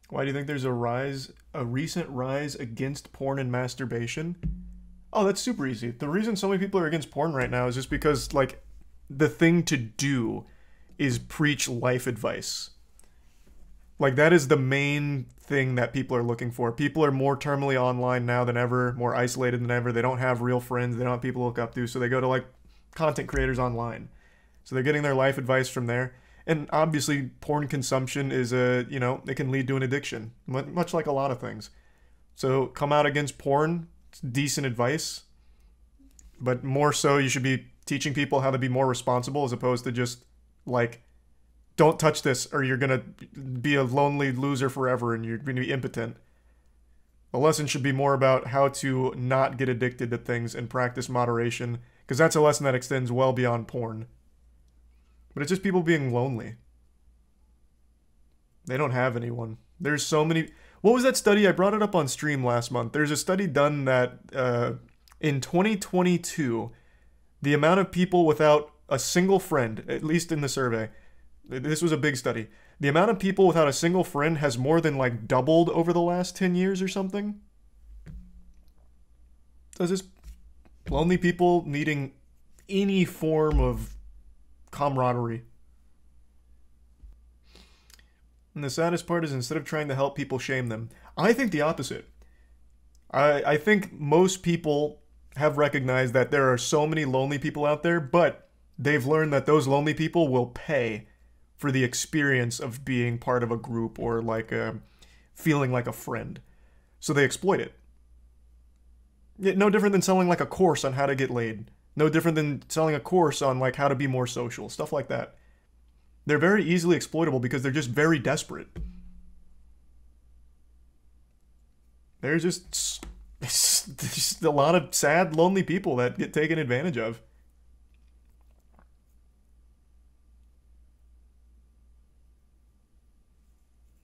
Why do you think there's a recent rise against porn and masturbation? Oh, that's super easy. The reason so many people are against porn right now is just because, like, the thing to do is preach life advice. Like, that is the main thing that people are looking for. People are more terminally online now than ever, more isolated than ever. They don't have real friends, they don't have people to look up to, so they go to, like, content creators online. So they're getting their life advice from there. And obviously, porn consumption is it can lead to an addiction, much like a lot of things. So come out against porn, it's decent advice. But more so, you should be teaching people how to be more responsible as opposed to just, like, don't touch this or you're going to be a lonely loser forever and you're going to be impotent. The lesson should be more about how to not get addicted to things and practice moderation, because that's a lesson that extends well beyond porn. But it's just people being lonely. They don't have anyone. There's so many... What was that study? I brought it up on stream last month. There's a study done that in 2022, the amount of people without a single friend, at least in the survey, this was a big study, the amount of people without a single friend has more than, like, doubled over the last 10 years or something. Does this lonely people needing any form of camaraderie. And the saddest part is, instead of trying to help people, shame them. I think the opposite. I think most people have recognized that there are so many lonely people out there, but they've learned that those lonely people will pay for the experience of being part of a group or, like, feeling like a friend. So they exploit it. No different than selling, like, a course on how to get laid. No different than selling a course on, like, how to be more social. Stuff like that. They're very easily exploitable because they're just very desperate. There's just a lot of sad, lonely people that get taken advantage of.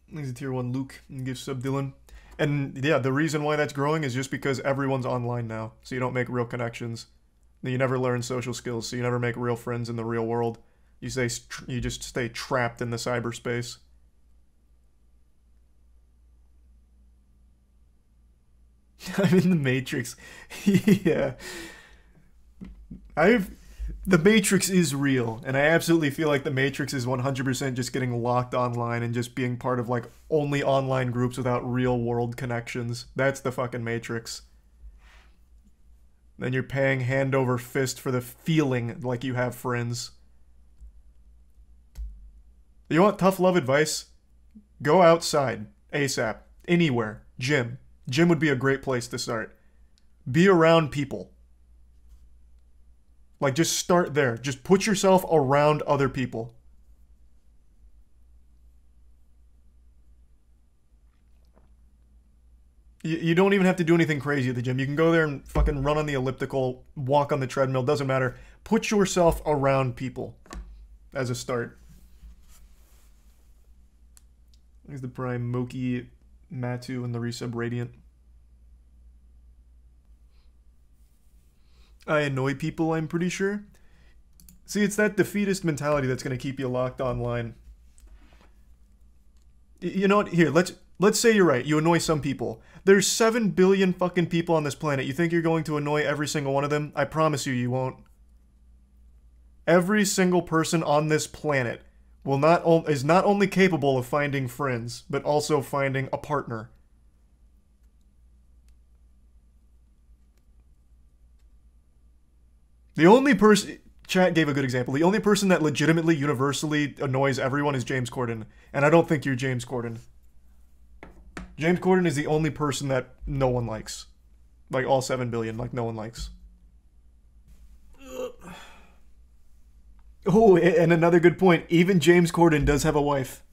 He's a tier 1 Luke and gives sub Dylan. And yeah, the reason why that's growing is just because everyone's online now. So you don't make real connections. You never learn social skills, so you never make real friends in the real world. You just stay trapped in the cyberspace. I'm in the Matrix. Yeah. The Matrix is real, and I absolutely feel like the Matrix is 100% just getting locked online and just being part of, like, only online groups without real world connections. That's the fucking Matrix. Then you're paying hand over fist for the feeling like you have friends. You want tough love advice? Go outside, ASAP, anywhere, gym. Gym would be a great place to start. Be around people. Like, just start there. Just put yourself around other people. You don't even have to do anything crazy at the gym. You can go there and fucking run on the elliptical, walk on the treadmill, doesn't matter. Put yourself around people as a start. There's the Prime Moki Matu and the resub Radiant. I annoy people, I'm pretty sure. See, it's that defeatist mentality that's going to keep you locked online. You know what? Here, let's say you're right. You annoy some people. There's 7 billion fucking people on this planet. You think you're going to annoy every single one of them? I promise you, you won't. Every single person on this planet is not only capable of finding friends, but also finding a partner. The only person... Chat gave a good example. The only person that legitimately, universally annoys everyone is James Corden. And I don't think you're James Corden. James Corden is the only person that no one likes. Like, all 7 billion, like, no one likes. Oh, and another good point. Even James Corden does have a wife.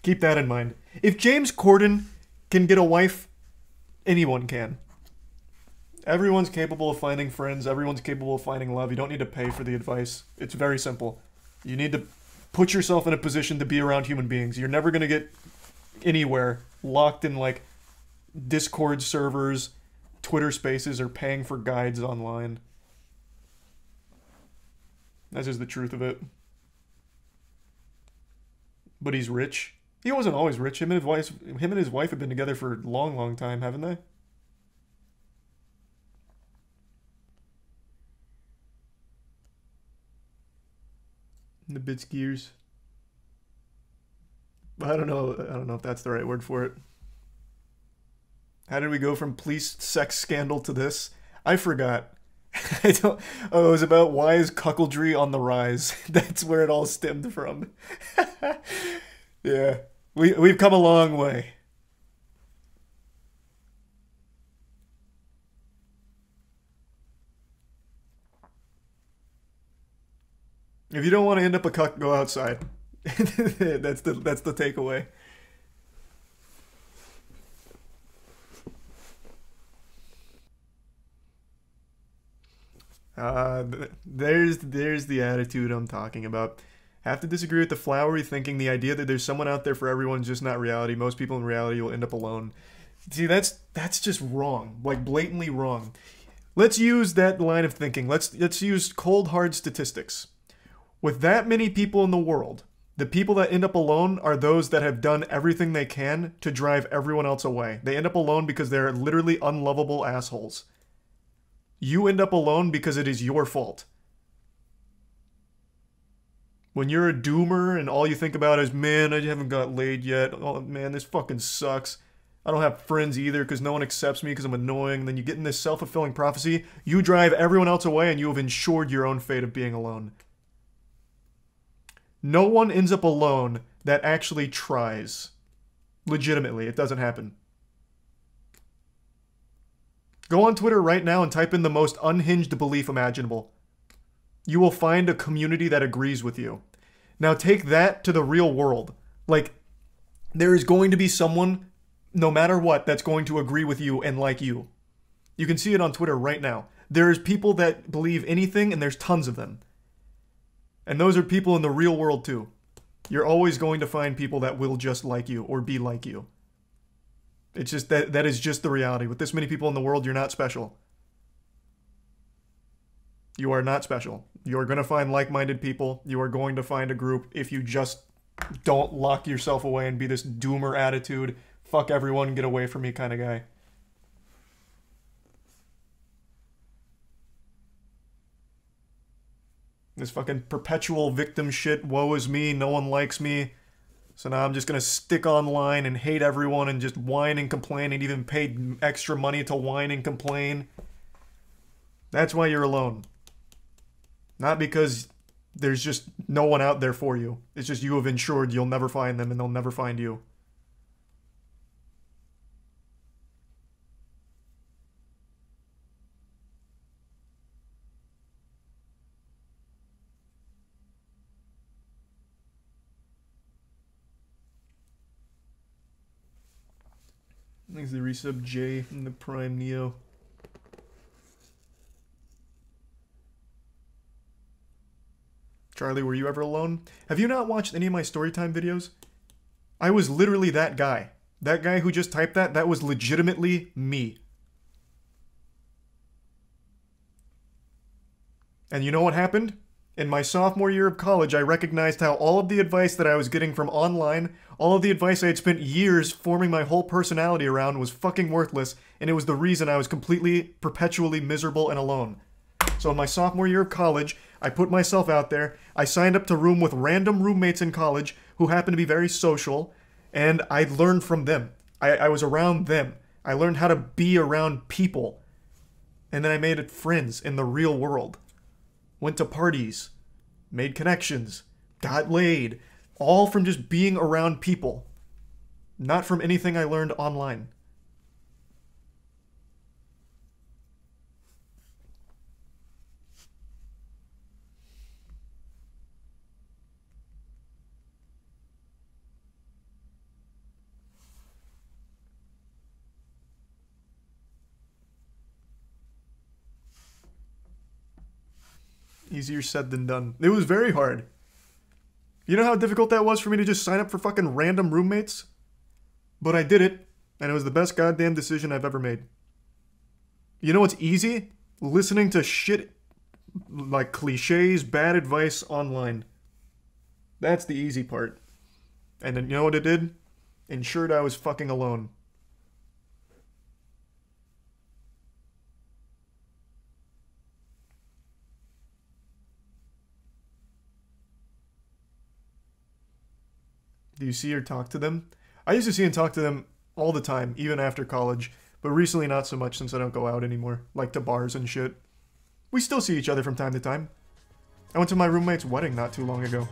Keep that in mind. If James Corden can get a wife, anyone can. Everyone's capable of finding friends. Everyone's capable of finding love. You don't need to pay for the advice. It's very simple. You need to put yourself in a position to be around human beings. You're never going to get anywhere locked in, like, Discord servers, Twitter spaces, or paying for guides online. That's just the truth of it. But he's rich. He wasn't always rich. Him and his wife have been together for a long, long time, haven't they? The bit skiers. I don't know. I don't know if that's the right word for it. How did we go from police sex scandal to this? I forgot. I don't. Oh, it was about why is cuckoldry on the rise? That's where it all stemmed from. Yeah, we've come a long way. If you don't want to end up a cuck, go outside. That's the takeaway. There's the attitude I'm talking about. Have to disagree with the flowery thinking. The idea that there's someone out there for everyone is just not reality. Most people in reality will end up alone. See, that's just wrong, like blatantly wrong. Let's use that line of thinking. Let's use cold hard statistics. With that many people in the world, the people that end up alone are those that have done everything they can to drive everyone else away. They end up alone because they're literally unlovable assholes. You end up alone because it is your fault. When you're a doomer and all you think about is, man, I haven't got laid yet. Oh, man, this fucking sucks. I don't have friends either because no one accepts me because I'm annoying. And then you get in this self-fulfilling prophecy. You drive everyone else away and you have ensured your own fate of being alone. No one ends up alone that actually tries. Legitimately, it doesn't happen. Go on Twitter right now and type in the most unhinged belief imaginable. You will find a community that agrees with you. Now take that to the real world. Like, there is going to be someone, no matter what, that's going to agree with you and like you. You can see it on Twitter right now. There's people that believe anything, and there's tons of them. And those are people in the real world too. You're always going to find people that will just like you or be like you. It's just that is just the reality. With this many people in the world, you're not special. You are not special. You are going to find like-minded people. You are going to find a group if you just don't lock yourself away and be this doomer attitude, fuck everyone, get away from me kind of guy. This fucking perpetual victim shit, woe is me, no one likes me. So now I'm just gonna stick online and hate everyone and just whine and complain and even pay extra money to whine and complain. That's why you're alone. Not because there's just no one out there for you. It's just you have ensured you'll never find them and they'll never find you. Thanks the resub J in the Prime Neo. Charlie, were you ever alone? Have you not watched any of my storytime videos? I was literally that guy. That guy who just typed that was legitimately me. And you know what happened? In my sophomore year of college, I recognized how all of the advice that I was getting from online, all of the advice I had spent years forming my whole personality around was fucking worthless, and it was the reason I was completely, perpetually miserable and alone. So in my sophomore year of college, I put myself out there, I signed up to room with random roommates in college who happened to be very social, and I learned from them. I was around them. I learned how to be around people. And then I made friends in the real world. Went to parties, made connections, got laid, all from just being around people, not from anything I learned online. Easier said than done. It was very hard. You know how difficult that was for me to just sign up for fucking random roommates? But I did it, and it was the best goddamn decision I've ever made. You know what's easy? Listening to shit like cliches, bad advice online. That's the easy part. And then you know what it did? Ensured I was fucking alone. Do you see or talk to them? I used to see and talk to them all the time, even after college, but recently not so much since I don't go out anymore, like to bars and shit. We still see each other from time to time. I went to my roommate's wedding not too long ago.